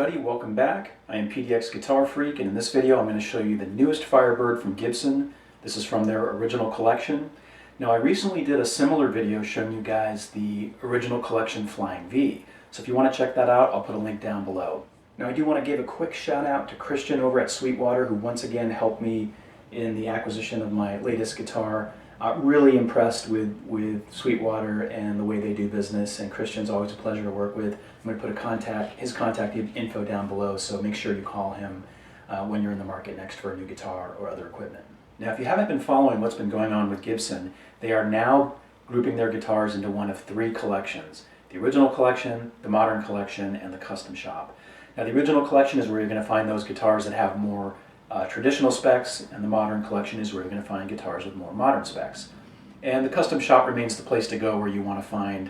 everybody, welcome back. I am PDX Guitar Freak, and in this video I'm going to show you the newest Firebird from Gibson. This is from their original collection. Now I recently did a similar video showing you guys the original collection Flying V. So if you want to check that out, I'll put a link down below. Now I do want to give a quick shout out to Christian over at Sweetwater, who once again helped me in the acquisition of my latest guitar. Really impressed with Sweetwater and the way they do business, and Christian's always a pleasure to work with. I'm going to put his contact info down below, so make sure you call him when you're in the market next for a new guitar or other equipment. Now if you haven't been following what's been going on with Gibson, they are now grouping their guitars into one of three collections: the original collection, the modern collection, and the custom shop. Now the original collection is where you're going to find those guitars that have more traditional specs, and the modern collection is where you're going to find guitars with more modern specs. And the custom shop remains the place to go where you want to find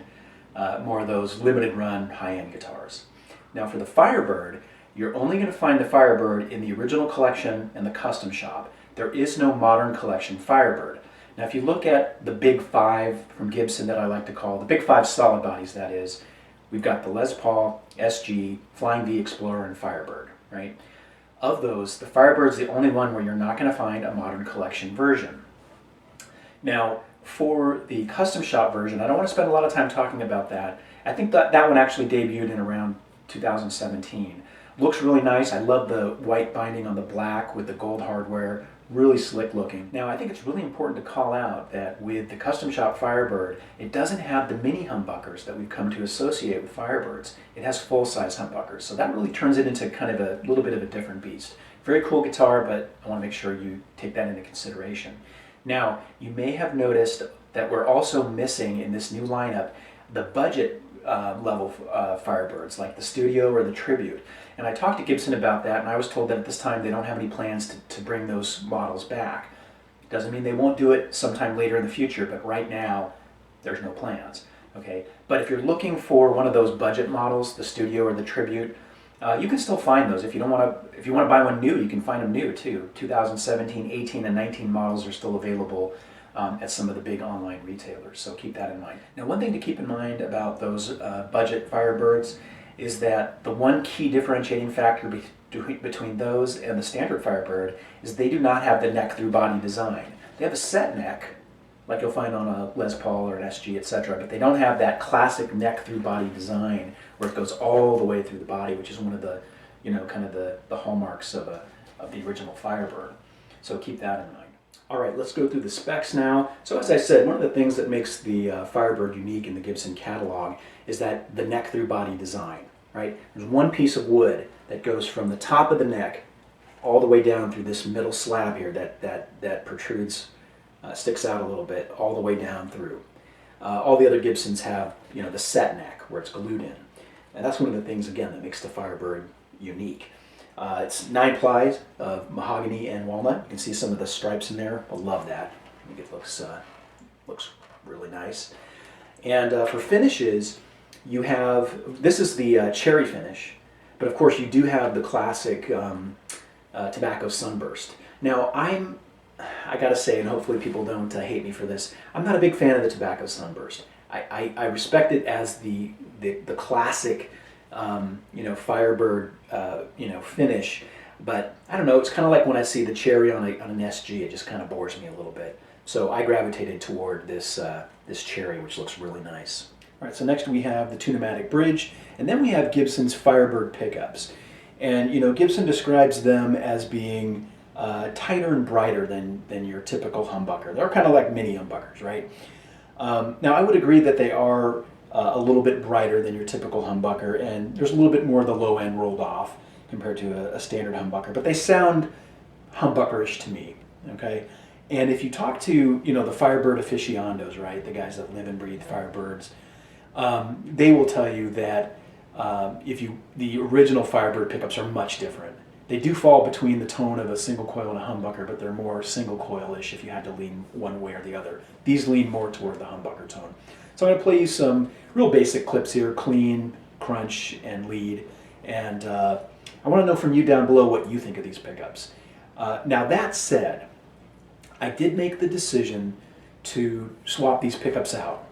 more of those limited run high-end guitars. Now for the Firebird, you're only going to find the Firebird in the original collection and the custom shop. There is no modern collection Firebird. Now if you look at the big five from Gibson that I like to call, the big five solid bodies that is, we've got the Les Paul, SG, Flying V Explorer, and Firebird, right? Of those, the Firebird's the only one where you're not going to find a modern collection version. Now, for the custom shop version, I don't want to spend a lot of time talking about that. I think that one actually debuted in around 2017. Looks really nice. I love the white binding on the black with the gold hardware. Really slick looking. Now I think it's really important to call out that with the custom shop Firebird, it doesn't have the mini humbuckers that we've come to associate with Firebirds. It has full-size humbuckers, so that really turns it into kind of a little bit of a different beast. Very cool guitar, but I want to make sure you take that into consideration. Now, you may have noticed that we're also missing in this new lineup the budget level Firebirds, like the Studio or the Tribute. And I talked to Gibson about that, and I was told that at this time they don't have any plans to bring those models back. Doesn't mean they won't do it sometime later in the future, but right now there's no plans. Okay, but if you're looking for one of those budget models, the Studio or the Tribute, you can still find those. If you want to buy one new, you can find them new too. 2017, 18, and 19 models are still available at some of the big online retailers, so keep that in mind. Now one thing to keep in mind about those budget Firebirds is that the one key differentiating factor between those and the standard Firebird is they do not have the neck through body design. They have a set neck, like you'll find on a Les Paul or an SG, etc., but they don't have that classic neck through body design where it goes all the way through the body, which is one of the, kind of the hallmarks of the original Firebird. So keep that in mind. All right, let's go through the specs now. So as I said, one of the things that makes the Firebird unique in the Gibson catalog is that the neck through body design, right? There's one piece of wood that goes from the top of the neck all the way down through this middle slab here that protrudes, sticks out a little bit, all the way down through. All the other Gibsons have, the set neck where it's glued in. And that's one of the things, again, that makes the Firebird unique. It's 9 plies of mahogany and walnut. You can see some of the stripes in there. I love that. I think it looks really nice. And for finishes, you have, this is the cherry finish, but of course you do have the classic tobacco sunburst. Now I gotta say, and hopefully people don't hate me for this, I'm not a big fan of the tobacco sunburst. I respect it as the classic Firebird finish, but I don't know, it's kind of like when I see the cherry on an SG, it just kind of bores me a little bit. So I gravitated toward this cherry, which looks really nice. All right, so next we have the Tune-O-Matic bridge, and then we have Gibson's Firebird pickups. And Gibson describes them as being tighter and brighter than your typical humbucker. They're kind of like mini humbuckers, right? Now I would agree that they are a little bit brighter than your typical humbucker, and there's a little bit more of the low end rolled off compared to a standard humbucker, but they sound humbuckerish to me, okay? And if you talk to, the Firebird aficionados, right, the guys that live and breathe Firebirds, they will tell you that the original Firebird pickups are much different. They do fall between the tone of a single coil and a humbucker, but they're more single coil-ish if you had to lean one way or the other. These lean more toward the humbucker tone. So I'm going to play you some real basic clips here: clean, crunch, and lead. And I want to know from you down below what you think of these pickups. Now that said, I did make the decision to swap these pickups out,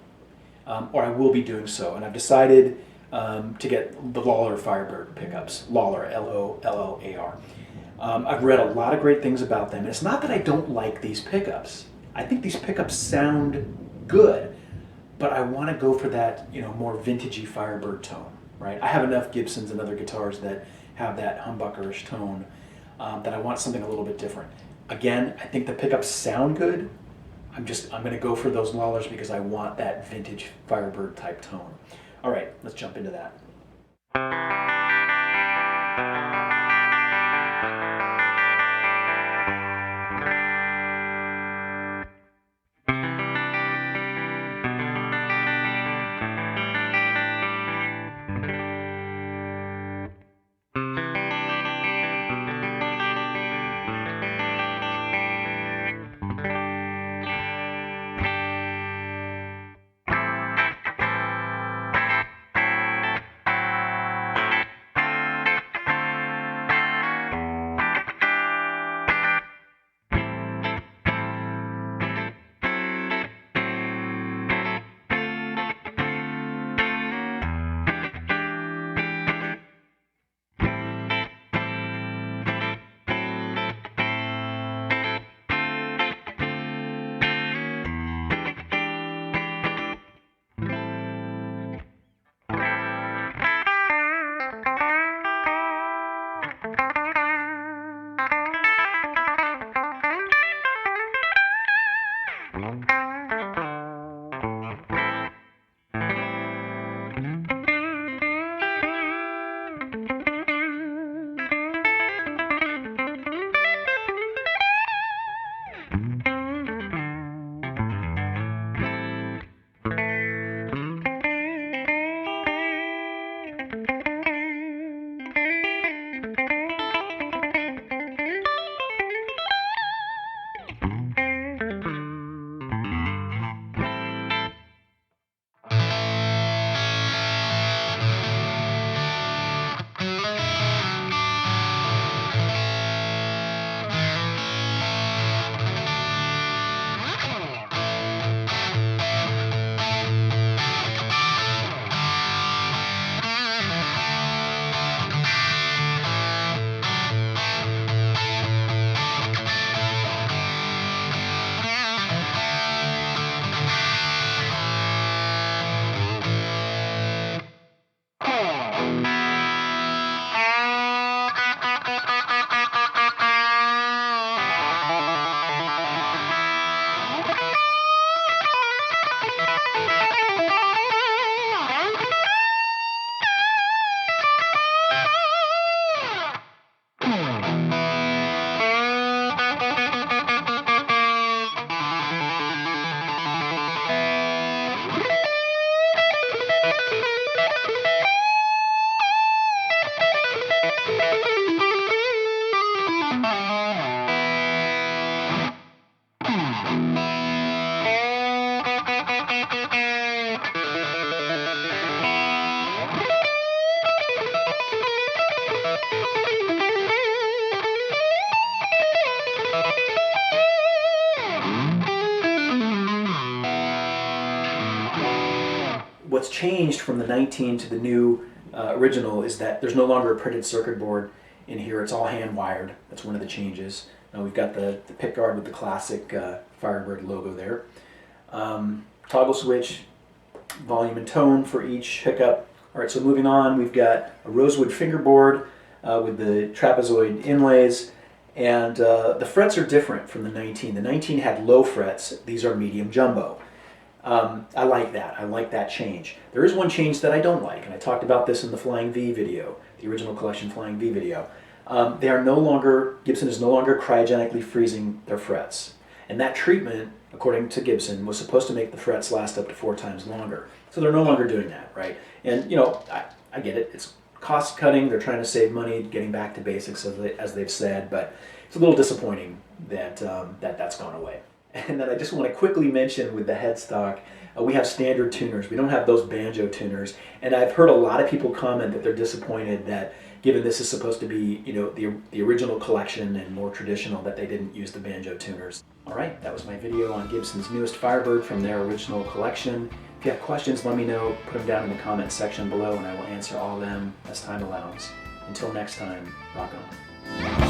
or I will be doing so. And I've decided to get the Lawler Firebird pickups. Lawler, L-O-L-L-A-R. I've read a lot of great things about them. It's not that I don't like these pickups. I think these pickups sound good, but I want to go for that, you know, more vintagey Firebird tone, right? I have enough Gibsons and other guitars that have that humbuckerish tone that I want something a little bit different. Again, I think the pickups sound good. I'm going to go for those Lawlers because I want that vintage Firebird type tone. All right, let's jump into that. What's changed from the 19 to the new original is that there's no longer a printed circuit board in here. It's all hand wired. That's one of the changes. Now we've got the pick guard with the classic Firebird logo there. Toggle switch, volume and tone for each pickup. All right, so moving on, we've got a rosewood fingerboard with the trapezoid inlays, and the frets are different from the 19. The 19 had low frets. These are medium jumbo. I like that. I like that change. There is one change that I don't like, and I talked about this in the Flying V video, the original Collection Flying V video. They are no longer, Gibson is no longer cryogenically freezing their frets. And that treatment, according to Gibson, was supposed to make the frets last up to 4 times longer. So they're no longer doing that, right? And, you know, I get it. It's cost cutting. They're trying to save money, getting back to basics, as they've said. But it's a little disappointing that that's gone away. And then I just want to quickly mention with the headstock, we have standard tuners. We don't have those banjo tuners. And I've heard a lot of people comment that they're disappointed that, given this is supposed to be, you know, the original collection and more traditional, that they didn't use the banjo tuners. All right, that was my video on Gibson's newest Firebird from their original collection. If you have questions, let me know. Put them down in the comments section below and I will answer all of them as time allows. Until next time, rock on.